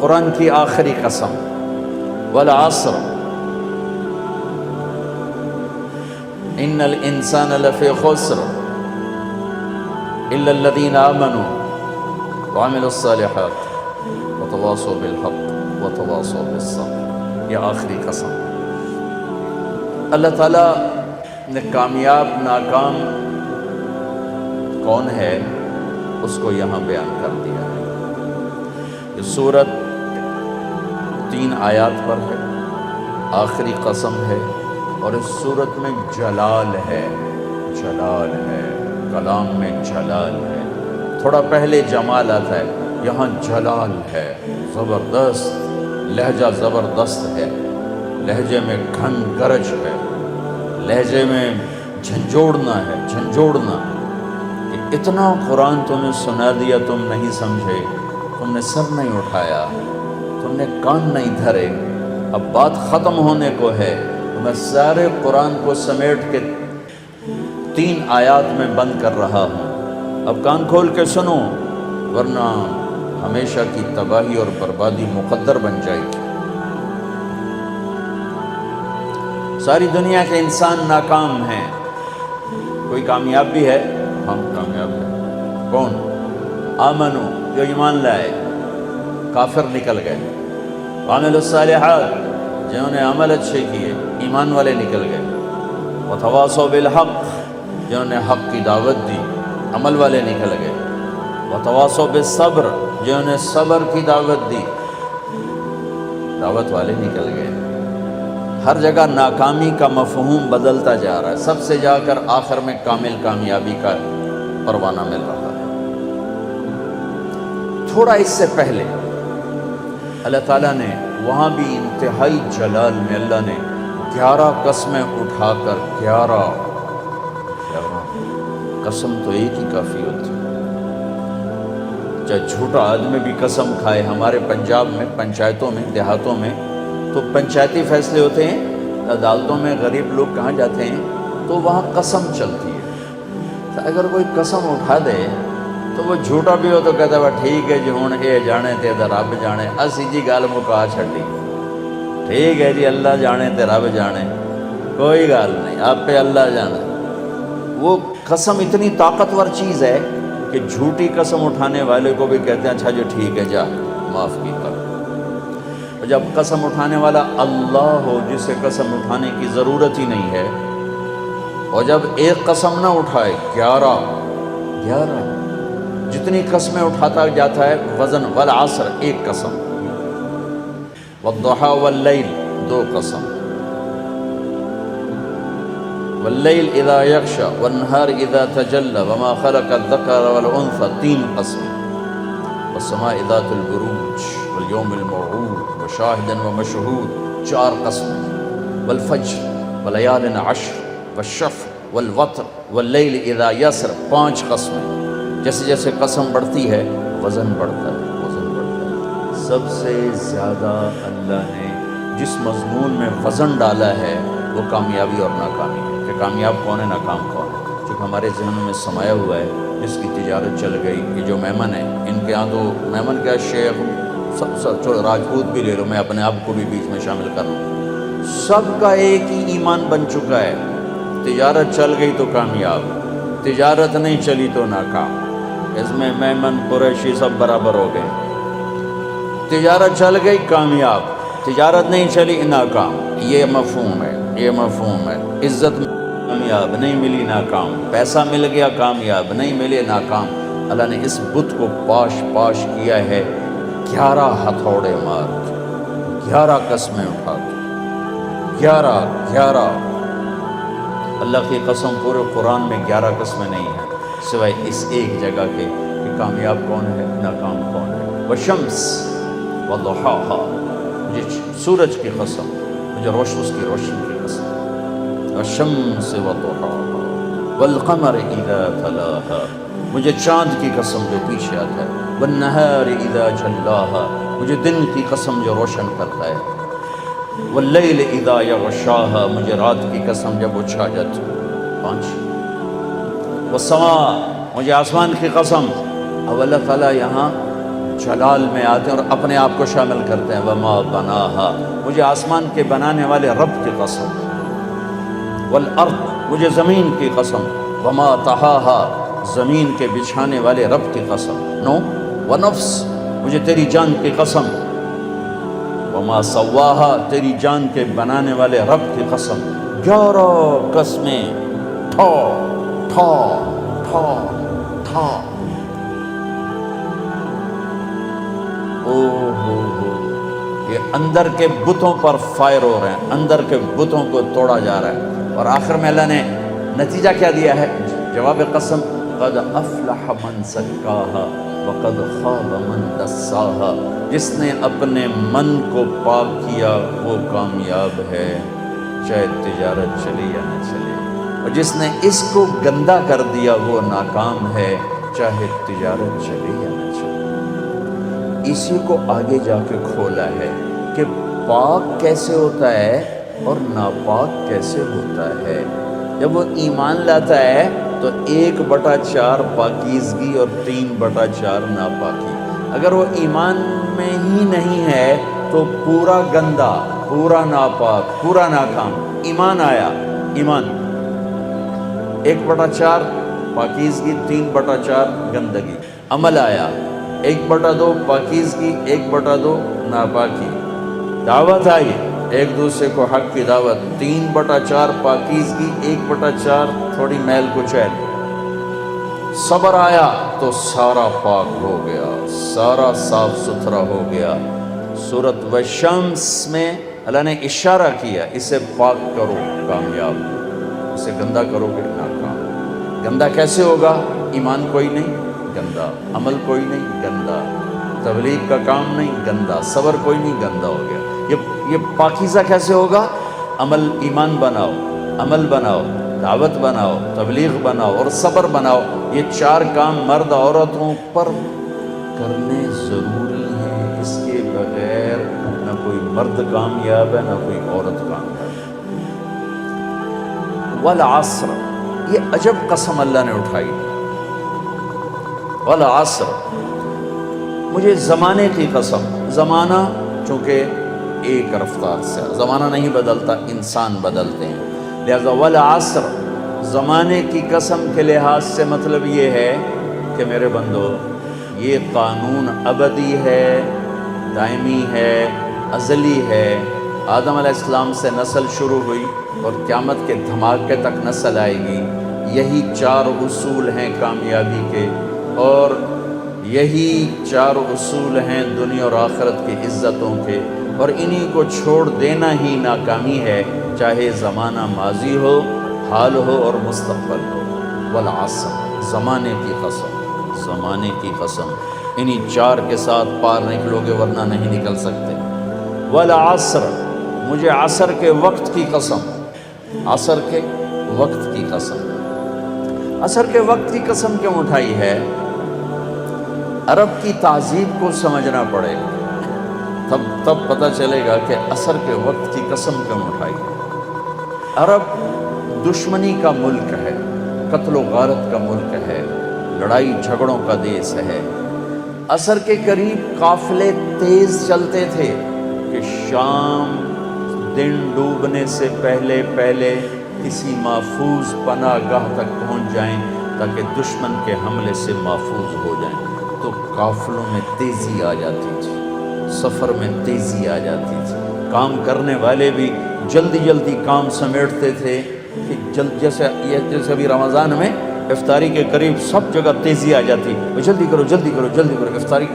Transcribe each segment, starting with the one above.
قرآن کی آخری قسم، والعصر ان الانسان لفی خسر الا الذین آمنوا وعملوا الصالحات وتواصوا بالحق وتواصوا بالصبر۔ یہ آخری قسم۔ اللہ تعالیٰ نے کامیاب ناکام کون ہے اس کو یہاں بیان کر دیا ہے۔ یہ سورت 3 آیات پر ہے، آخری قسم ہے، اور اس سورت میں جلال ہے، جلال ہے، کلام میں جلال ہے۔ تھوڑا پہلے جمال آتا ہے، یہاں جلال ہے، زبردست لہجہ، زبردست ہے، لہجے میں گھن گرج ہے، لہجے میں جھنجھوڑنا ہے، جھنجھوڑنا کہ اتنا قرآن تمہیں سنا دیا، تم نہیں سمجھے، تم نے سر نہیں اٹھایا، تم نے کان نہیں دھرے، اب بات ختم ہونے کو ہے، تو میں سارے قرآن کو سمیٹ کے 3 آیات میں بند کر رہا ہوں، اب کان کھول کے سنو، ورنہ ہمیشہ کی تباہی اور بربادی مقدر بن جائے گی۔ ساری دنیا کے انسان ناکام ہیں، کوئی کامیاب بھی ہے؟ ہم کامیاب ہیں۔ کون؟ آمنو، جو ایمان لائے، کافر نکل گئے، وعملوا الصالحات، جنہوں نے عمل اچھے کیے، ایمان والے نکل گئے، وتواصوا بالحق، جنہوں نے حق کی دعوت دی، عمل والے نکل گئے، وتواصوا بالصبر، جنہوں نے صبر کی دعوت دی، دعوت والے نکل گئے۔ ہر جگہ ناکامی کا مفہوم بدلتا جا رہا ہے، سب سے جا کر آخر میں کامل کامیابی کا پروانہ مل رہا ہے۔ تھوڑا اس سے پہلے اللہ تعالیٰ نے وہاں بھی انتہائی جلال میں اللہ نے 11 قسمیں اٹھا کر 11 قسم تو ایک ہی کافی ہوتی، چاہے جھوٹا آدمی بھی قسم کھائے۔ ہمارے پنجاب میں پنچایتوں میں، دیہاتوں میں تو پنچایتی فیصلے ہوتے ہیں، عدالتوں میں غریب لوگ کہاں جاتے ہیں تو وہاں قسم چلتی ہے۔ تو اگر کوئی قسم اٹھا دے تو وہ جھوٹا بھی ہو تو کہتا ہے ٹھیک ہے جی ہوں یہ جانے تے رب جانے، اسی جی گل مکا چھڈی، ٹھیک ہے جی اللہ جانے تے رب جانے، کوئی گل نہیں، آپ پہ اللہ جانے۔ وہ قسم اتنی طاقتور چیز ہے کہ جھوٹی قسم اٹھانے والے کو بھی کہتے ہیں اچھا جو ٹھیک ہے جا معاف کیتا۔ اور جب قسم اٹھانے والا اللہ ہو جسے قسم اٹھانے کی ضرورت ہی نہیں ہے، اور جب ایک قسم نہ اٹھائے 11 جتنی قسمیں اٹھاتا جاتا ہے وزن، والعصر 1 قسم، والضحى واللیل 2 قسم، واللیل اذا یغشی والنہار اذا تجلی وما خلق الذکر والانثى 3 قسم، والسماء ذات البروج والیوم الموعود وشاہد ومشہود 4 قسم، والفجر ولیال عشر والشفع والوتر واللیل اذا یسر 5 قسمیں۔ جیسے جیسے قسم بڑھتی ہے وزن بڑھتا ہے، وزن بڑھتا ہے۔ سب سے زیادہ اللہ نے جس مضمون میں وزن ڈالا ہے وہ کامیابی اور ناکامی ہے، کہ کامیاب کون ہے، ناکام کون ہے، چونکہ ہمارے ذہنوں میں سمایا ہوا ہے جس کی تجارت چل گئی، یہ جو میمن ہے ان کے ہاں تو میمن کا شیخ سب راجپوت بھی لے لو، میں اپنے آپ کو بھی بیچ میں شامل کر لوں، سب کا ایک ہی ایمان بن چکا ہے، تجارت چل گئی تو کامیاب، تجارت نہیں چلی تو ناکام۔ اس میں میمن قریشی سب برابر ہو گئے، تجارت چل گئی کامیاب، تجارت نہیں چلی ناکام۔ یہ مفہوم ہے، یہ مفہوم ہے۔ عزت کامیاب نہیں ملی ناکام، پیسہ مل گیا کامیاب نہیں ملے ناکام۔ اللہ نے اس بت کو پاش پاش کیا ہے 11 ہتھوڑے مار کے، 11 قسمیں اٹھا کے، 11 اللہ کی قسم پورے قرآن میں 11 قسمیں نہیں ہیں سوائے اس ایک جگہ کے کہ کامیاب کون ہے، ناکام کون ہے۔ والشمس وضحاها، مجھے سورج کی قسم، مجھے اس کی روشنی کی قسم، والشمس وضحاها والقمر اذا تلاها، مجھے چاند کی قسم جو پیچھے آتا ہے، والنہار اذا جلاها، مجھے دن کی قسم جو روشن کرتا ہے، واللیل اذا یغشاها، مجھے رات کی قسم جب وہ چھا جاتی، 5۔ والسماء، مجھے آسمان کی قسم۔ اب اللہ تعالیٰ یہاں جلال میں آتے ہیں اور اپنے آپ کو شامل کرتے ہیں. وما بناہا، مجھے آسمان کے بنانے والے رب کی قسم. والارض، مجھے زمین کی قسم. وما طحاہا، زمین کے بچھانے والے رب کی قسم. نو ونفس، مجھے تیری جان کی قسم. وما سواہا، تیری جان کے بنانے والے رب کی قسم. 11 قسمیں ٹھا ٹھا ٹھا ٹھا. یہ اندر کے بتوں پر فائر ہو رہے ہیں، اندر کے بتوں کو توڑا جا رہا ہے. اور آخر میں اللہ نے نتیجہ کیا دیا ہے؟ جواب قسم، قد افلح من زکاہا وقد خاب من دساہا. جس نے اپنے من کو پاک کیا وہ کامیاب ہے، چاہے تجارت چلے یا نہ چلے. اور جس نے اس کو گندا کر دیا وہ ناکام ہے، چاہے تجارت چلے یا نہ چلے. اسی کو آگے جا کے کھولا ہے کہ پاک کیسے ہوتا ہے اور ناپاک کیسے ہوتا ہے. جب وہ ایمان لاتا ہے تو 1/4 پاکیزگی اور 3/4 ناپاکی. اگر وہ ایمان میں ہی نہیں ہے تو پورا گندا، پورا ناپاک، پورا ناکام. ایمان آیا، ایمان 1/4 پاکیزگی، 3/4 گندگی. عمل آیا 1/2 پاکیزگی، 1/2 ناپاکی. دعوت آئی، ایک دوسرے کو حق کی دعوت، 3/4 پاکیزگی، 1/4 تھوڑی میل کچیل. صبر آیا تو سارا پاک ہو گیا، سارا صاف ستھرا ہو گیا. سورۃ والشمس میں اللہ نے اشارہ کیا، اسے پاک کرو کامیاب، اسے گندا کرو گے ناکام. گندا کیسے ہوگا؟ ایمان کوئی نہیں، گندا. عمل کوئی نہیں، گندا. تبلیغ کا کام نہیں، گندا. صبر کوئی نہیں، گندا ہو گیا. یہ پاکیزہ کیسے ہوگا؟ عمل، ایمان بناؤ، عمل بناؤ، دعوت بناؤ، تبلیغ بناؤ اور صبر بناؤ. یہ 4 کام مرد عورتوں پر کرنے ضروری ہیں. اس کے بغیر نہ کوئی مرد کامیاب ہے، نہ کوئی عورت کامیاب ہے. والعصر، یہ عجب قسم اللہ نے اٹھائی. والعصر، مجھے زمانے کی قسم. زمانہ چونکہ ایک رفتار سے، زمانہ نہیں بدلتا، انسان بدلتے ہیں. لہذا والعصر، زمانے کی قسم کے لحاظ سے مطلب یہ ہے کہ میرے بندو، یہ قانون ابدی ہے، دائمی ہے، ازلی ہے. آدم علیہ السلام سے نسل شروع ہوئی اور قیامت کے دھماکے تک نسل آئے گی. یہی 4 اصول ہیں کامیابی کے، اور یہی 4 اصول ہیں دنیا اور آخرت کی عزتوں کے. اور انہی کو چھوڑ دینا ہی ناکامی ہے، چاہے زمانہ ماضی ہو، حال ہو اور مستقبل ہو. والعصر، زمانے کی قسم، زمانے کی قسم. انہی 4 کے ساتھ پار نکلو گے ورنہ نہیں نکل سکتے. والعصر، مجھے عصر کے وقت کی قسم. عصر کے وقت کی قسم. عصر کے وقت کی قسم کیوں اٹھائی ہے؟ عرب کی تہذیب کو سمجھنا پڑے گا، تب پتہ چلے گا کہ عصر کے وقت کی قسم کیوں اٹھائی. عرب دشمنی کا ملک ہے، قتل و غارت کا ملک ہے، لڑائی جھگڑوں کا دیس ہے. عصر کے قریب قافلے تیز چلتے تھے کہ شام دن ڈوبنے سے پہلے کسی محفوظ پناہ گاہ تک پہنچ جائیں تاکہ دشمن کے حملے سے محفوظ ہو جائیں. تو قافلوں میں تیزی آ جاتی تھی، سفر میں تیزی آ جاتی تھی. کام کرنے والے بھی جلدی کام سمیٹتے تھے کہ جیسے ابھی رمضان میں افطاری کے قریب سب جگہ تیزی آ جاتی. جلدی کرو، افطاری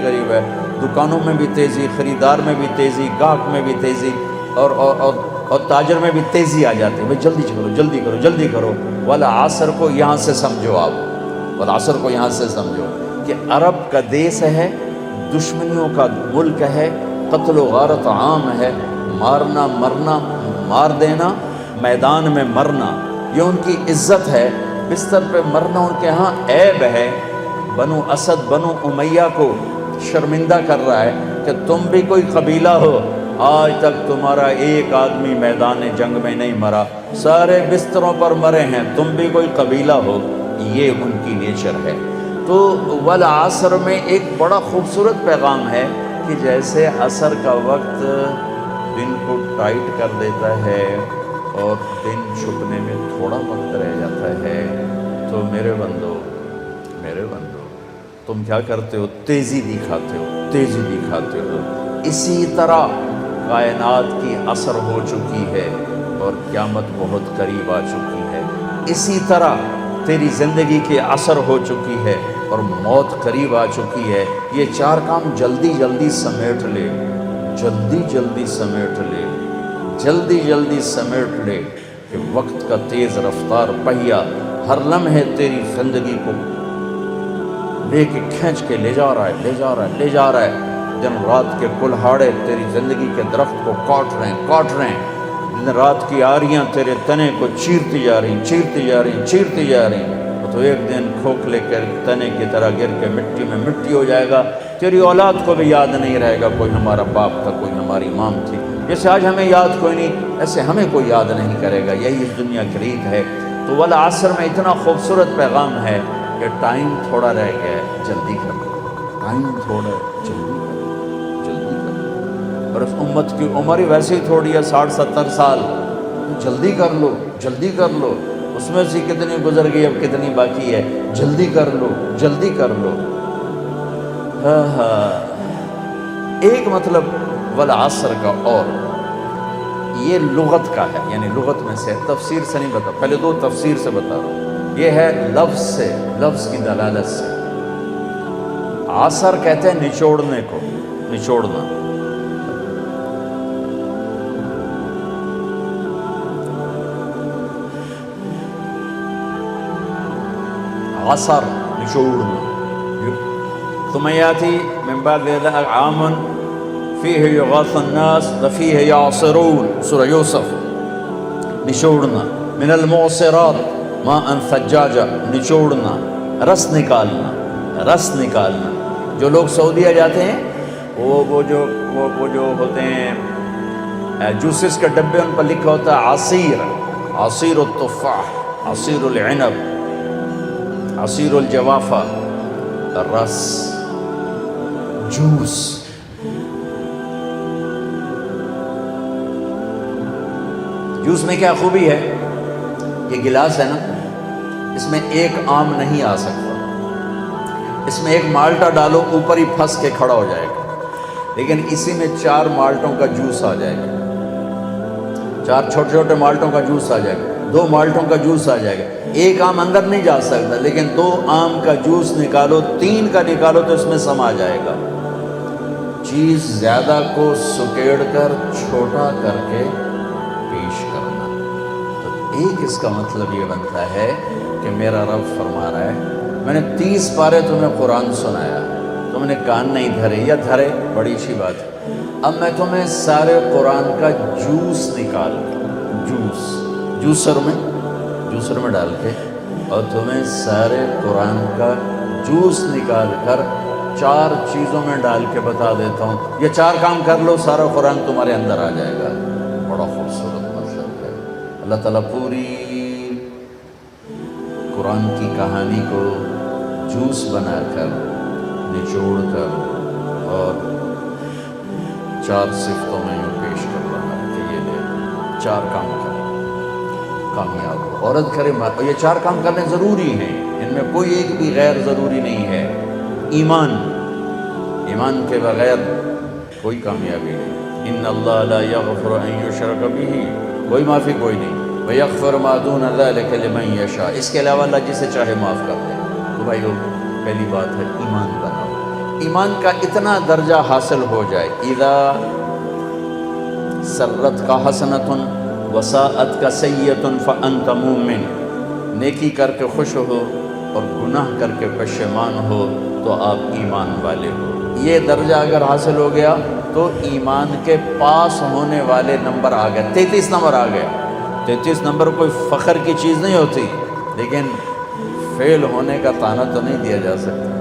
قریب ہے. دکانوں میں بھی تیزی، خریدار میں بھی تیزی، گاہک میں بھی تیزی، اور تاجر میں بھی تیزی آ جاتی. جلدی کرو. والعصر کو یہاں سے سمجھو، آپ والعصر کو یہاں سے سمجھو کہ عرب کا دیس ہے، دشمنیوں کا ملک ہے، قتل و غارت عام ہے. مارنا مرنا، مار دینا، میدان میں مرنا، یہ ان کی عزت ہے. بستر پہ مرنا ان کے ہاں عیب ہے. بنو اسد، بنو امیہ کو شرمندہ کر رہا ہے کہ تم بھی کوئی قبیلہ ہو، آج تک تمہارا ایک آدمی میدان جنگ میں نہیں مرا، سارے بستروں پر مرے ہیں، تم بھی کوئی قبیلہ ہو. یہ ان کی نیچر ہے. تو والعصر میں ایک بڑا خوبصورت پیغام ہے کہ جیسے عصر کا وقت دن کو ٹائٹ کر دیتا ہے اور دن چھپنے میں تھوڑا وقت رہ جاتا ہے، تو میرے بندو تم کیا کرتے ہو؟ تیزی دکھاتے ہو۔ اسی طرح کائنات کی عصر ہو چکی ہے اور قیامت بہت قریب آ چکی ہے، اسی طرح تیری زندگی کی عصر ہو چکی ہے اور موت قریب آ چکی ہے۔ یہ چار کام جلدی جلدی سمیٹ لے، جلدی سمیٹ لے کہ وقت کا تیز رفتار پہیا ہر لمحے تیری زندگی کو لے کے کھینچ کے لے جا رہا ہے۔ دن رات کے کلہاڑے تیری زندگی کے درخت کو کاٹ رہے ہیں، دن رات کی آریاں تیرے تنے کو چیرتی جا رہی، تو ایک دن کھوکھلے کے تنے کی طرح گر کے مٹی میں مٹی ہو جائے گا۔ تیری اولاد کو بھی یاد نہیں رہے گا کوئی ہمارا باپ تھا، کوئی ہماری ماں تھی۔ جیسے آج ہمیں یاد کوئی نہیں، ایسے ہمیں کوئی یاد نہیں کرے گا۔ یہی اس دنیا کی ریت ہے۔ تو والعصر میں اتنا خوبصورت پیغام ہے کہ ٹائم تھوڑا رہ گیا ہے، جلدی کرو۔ اور اس امت کی عمر ہی ویسے ہی تھوڑی ہے، 60-70 سال، جلدی کر لو۔ اس میں سے کتنی گزر گئی، اب کتنی باقی ہے، جلدی کر لو۔ ایک مطلب والعصر کا، اور یہ لغت کا ہے، یعنی لغت میں سے، تفسیر سے نہیں بتا، پہلے دو تفسیر سے بتا رہا ہوں۔ یہ ہے لفظ کی دلالت سے۔ عصر کہتے ہیں نچوڑنے کو، نچوڑنا۔ عصر نچوڑنا۔ ثم يأتي من بعد ذلك عام فيه يغاث الناس وفيه يعصرون، سورہ یوسف۔ نچوڑنا، من المعصرات ماء ثجاجا، نچوڑنا، رس نکالنا۔ جو لوگ سعودیہ جاتے ہیں وہ جو ہوتے ہیں جوسز کے ڈبے، ان پر لکھا ہوتا ہے عصیر التفاح، عصیر العنب، عصیر الجوافہ، رس، جوس۔ جوس میں کیا خوبی ہے؟ یہ گلاس ہے نا، اس میں ایک آم نہیں آ سکتا، اس میں ایک مالٹا ڈالو اوپر ہی پھنس کے کھڑا ہو جائے گا، لیکن اسی میں 4 مالٹوں کا جوس آ جائے گا، 4 چھوٹے چھوٹے مالٹوں کا جوس آ جائے گا، 2 مالٹوں کا جوس آ جائے گا۔ ایک آم اندر نہیں جا سکتا، لیکن 2 آم کا جوس نکالو، 3 کا نکالو تو اس میں سما جائے گا۔ چیز زیادہ کو سکیڑ کر چھوٹا کر کے پیش کرنا، تو ایک اس کا مطلب یہ بنتا ہے کہ میرا رب فرما رہا ہے، میں نے 30 پارے تمہیں قرآن سنایا، تم نے کان نہیں دھرے، یا دھرے بڑی اچھی بات ہے، اب میں تمہیں سارے قرآن کا جوس نکال جوسر میں ڈال کے، اور تمہیں سارے قرآن کا جوس نکال کر 4 چیزوں میں ڈال کے بتا دیتا ہوں، یہ 4 کام کر لو، سارا قرآن تمہارے اندر آ جائے گا۔ بڑا خوبصورت مطلب ہے۔ اللہ تعالیٰ پوری قرآن کی کہانی کو جوس بنا کر، نچوڑ کر، اور 4 صفتوں میں یوں پیش کر رہا ہے کہ یہ لے 4 کام کر، کامیاب ہو۔ عورت کرے، یہ 4 کام کرنے ضروری ہیں، ان میں کوئی ایک بھی غیر ضروری نہیں ہے۔ ایمان کے بغیر کوئی کامیابی نہیں۔ ان اللہ لا یغفر ان یشرک بہ، کوئی معافی کوئی نہیں، ویغفر ما دون ذلک لمن یشاء، اس کے علاوہ اللہ جسے چاہے معاف کر دے۔ تو بھائیو، پہلی بات ہے ایمان بناؤ۔ ایمان کا اتنا درجہ حاصل ہو جائے، اذا سرت کا حسنۃ وساءت کا سیئۃ فانت مومن، نیکی کر کے خوش ہو اور گناہ کر کے پشیمان ہو تو آپ ایمان والے ہو۔ یہ درجہ اگر حاصل ہو گیا تو ایمان کے پاس ہونے والے نمبر آ گئے، 33 نمبر آ گیا۔ 33 نمبر کوئی فخر کی چیز نہیں ہوتی، لیکن فیل ہونے کا طعنہ تو نہیں دیا جا سکتا۔